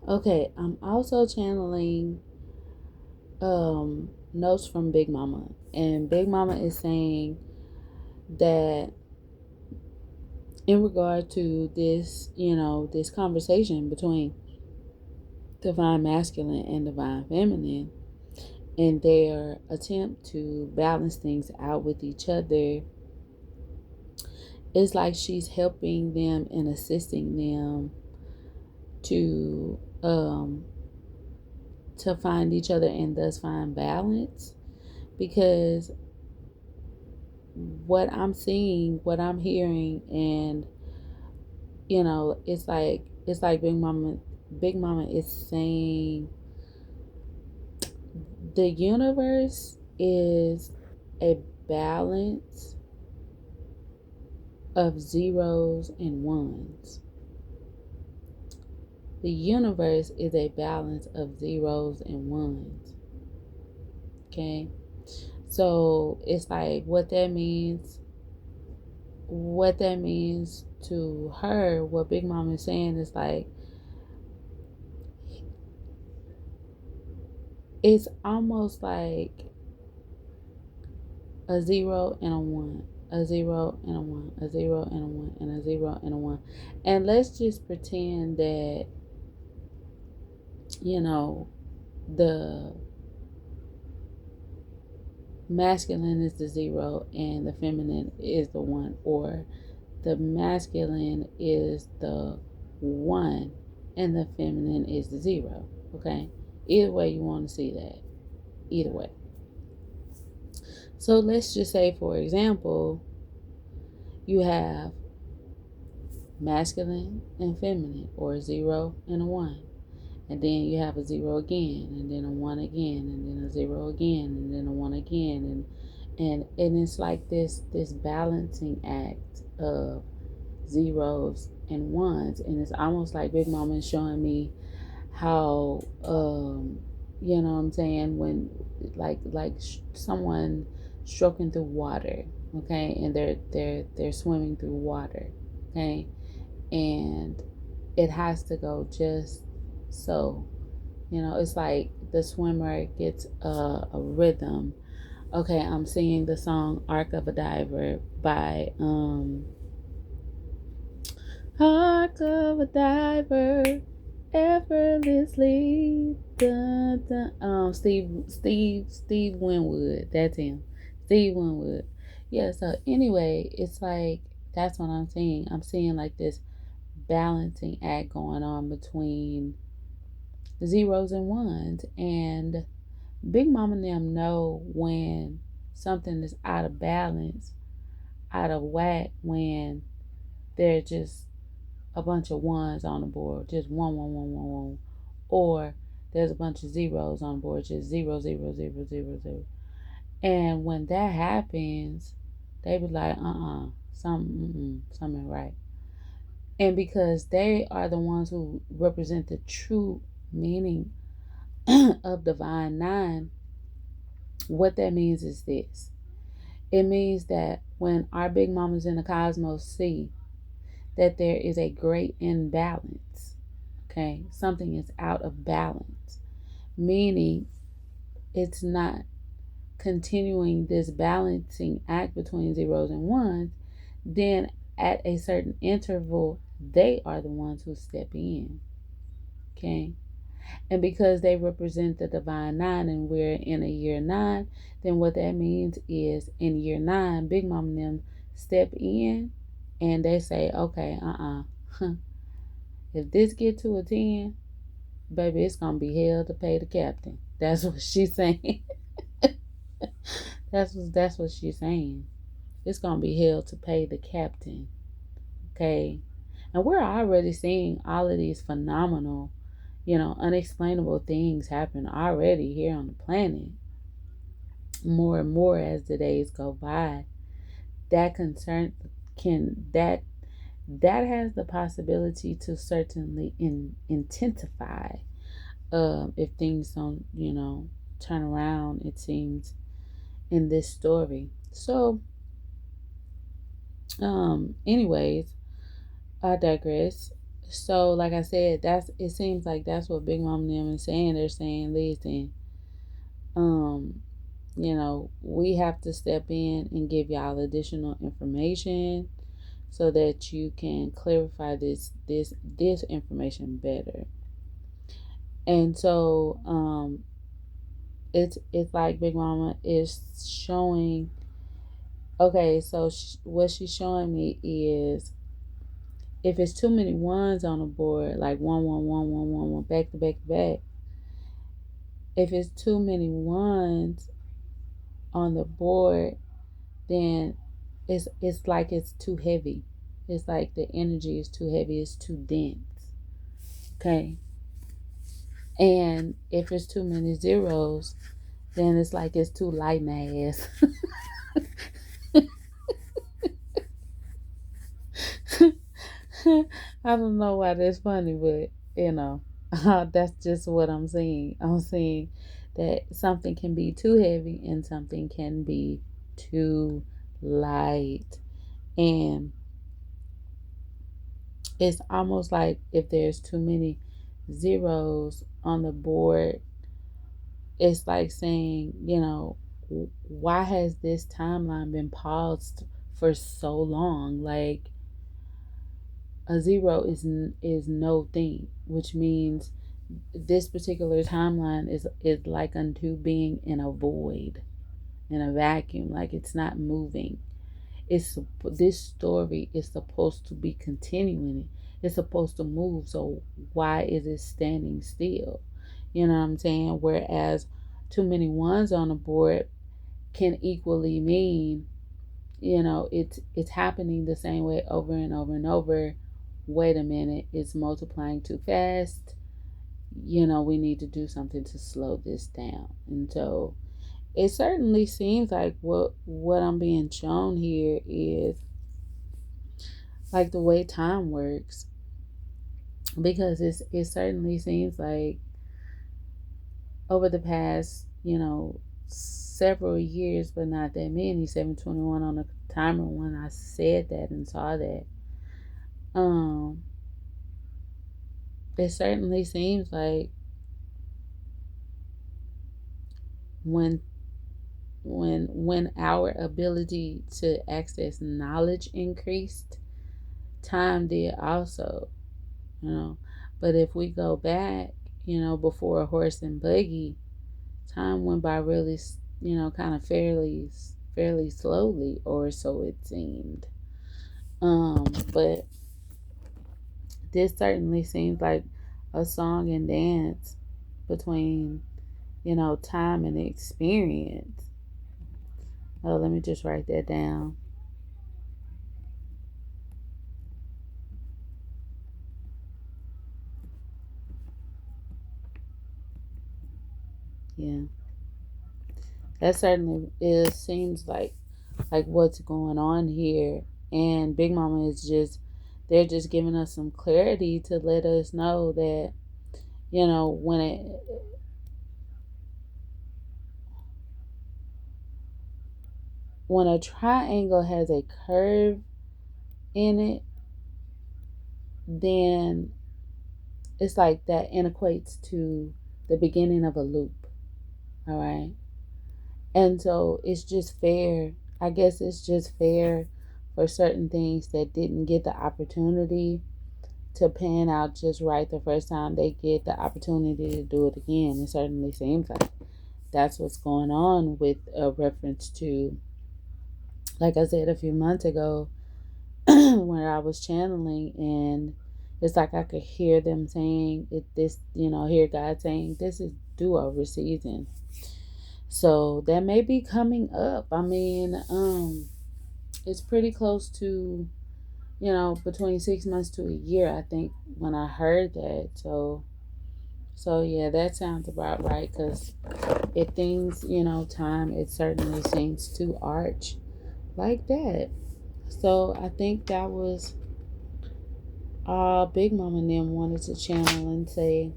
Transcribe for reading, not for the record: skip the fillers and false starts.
Okay, I'm also channeling notes from Big Mama. And Big Mama is saying that in regard to this, this conversation between divine masculine and divine feminine and their attempt to balance things out with each other, it's like she's helping them and assisting them to find each other and thus find balance, because what I'm seeing, what I'm hearing, and it's like Big Mama is saying the universe is a balance of zeros and ones. The universe is a balance of zeros and ones. Okay? So it's like what that means to her, what Big Mama is saying is like it's almost like a zero and a one, a zero and a one, a zero and a one, and a zero and a one. And let's just pretend that, you know, the masculine is the zero and the feminine is the one, or the masculine is the one and the feminine is the zero. Okay? Either way you want to see that. Either way. So let's just say, for example, you have masculine and feminine, or a zero and a one. And then you have a zero again, and then a one again, and then a zero again, and then a one again, and it's like this balancing act of zeros and ones, and it's almost like Big Mama is showing me how you know what I'm saying, when someone stroking through water, okay, and they're swimming through water, okay, and it has to go just so, it's like the swimmer gets a rhythm. Okay, I'm singing the song Arc of a Diver by Arc of a Diver, effortlessly dun, dun. Steve Winwood, that's him. Steve Winwood. Yeah, so anyway, it's like that's what I'm seeing. I'm seeing like this balancing act going on between the zeros and ones. And Big Mama and them know when something is out of balance, out of whack, when they're just a bunch of ones on the board, just one, one, one, one, one, or there's a bunch of zeros on the board, just zero, zero, zero, zero, zero. And when that happens, they be like, something ain't right. And because they are the ones who represent the true meaning of divine nine, what that means is this. It means that when our big mamas in the cosmos see that there is a great imbalance, okay, something is out of balance, meaning it's not continuing this balancing act between zeros and ones, then at a certain interval, they are the ones who step in, okay? And because they represent the divine nine and we're in a year nine, then what that means is in year nine, Big Mom and them step in and they say, okay, if this get to a 10, baby, it's gonna be hell to pay the captain. That's what she's saying. that's what she's saying. It's gonna be hell to pay the captain. Okay. And we're already seeing all of these phenomenal, unexplainable things happen already here on the planet. More and more as the days go by. That concern that has the possibility to certainly intensify if things don't, turn around, it seems, in this story. So, anyways, I digress. So like I said, that's it seems like that's what Big Mom and them is saying. They're saying, listen, um, we have to step in and give y'all additional information so that you can clarify this information better. And so it's like Big Mama is showing. Okay, so what she's showing me is if it's too many ones on the board, like one, one, one, one, one, one, back to back to back. If it's too many ones on the board, then it's like it's too heavy. It's like the energy is too heavy. It's too dense. Okay, and if it's too many zeros, then it's like it's too light in ass. I don't know why that's funny, but that's just what I'm seeing. I'm seeing that something can be too heavy and something can be too light. And it's almost like if there's too many zeros on the board, it's like saying, why has this timeline been paused for so long? Like a zero is no thing, which means this particular timeline is like unto being in a void, in a vacuum, like it's not moving. It's this story is supposed to be continuing. It's supposed to move. So why is it standing still? You know what I'm saying? Whereas too many ones on the board can equally mean, it's happening the same way over and over and over. Wait a minute, it's multiplying too fast. We need to do something to slow this down. And so it certainly seems like what I'm being shown here is like the way time works, because it certainly seems like over the past several years, but not that many, 721 on the timer when I said that and saw that, um it certainly seems like when when our ability to access knowledge increased, time did also. you know. But if we go back, before a horse and buggy, time went by really, kind of fairly slowly, or so it seemed. But this certainly seems like a song and dance between, time and experience. Oh, let me just write that down. Yeah, that certainly is seems like what's going on here. And Big Mama is just they're just giving us some clarity to let us know that when a triangle has a curve in it, then it's like that equates to the beginning of a loop. All right. And so it's just fair. I guess it's just fair for certain things that didn't get the opportunity to pan out just right the first time, they get the opportunity to do it again. It certainly seems like that's what's going on with a reference to, like I said a few months ago, where I was channeling, and it's like I could hear them saying it. Hear God saying this is do-over season. So that may be coming up. I mean, it's pretty close to, between 6 months to a year, I think, when I heard that. So yeah, that sounds about right. Cause if things, time, it certainly seems to arch like that. So I think that was all Big Mama and them wanted to channel and say.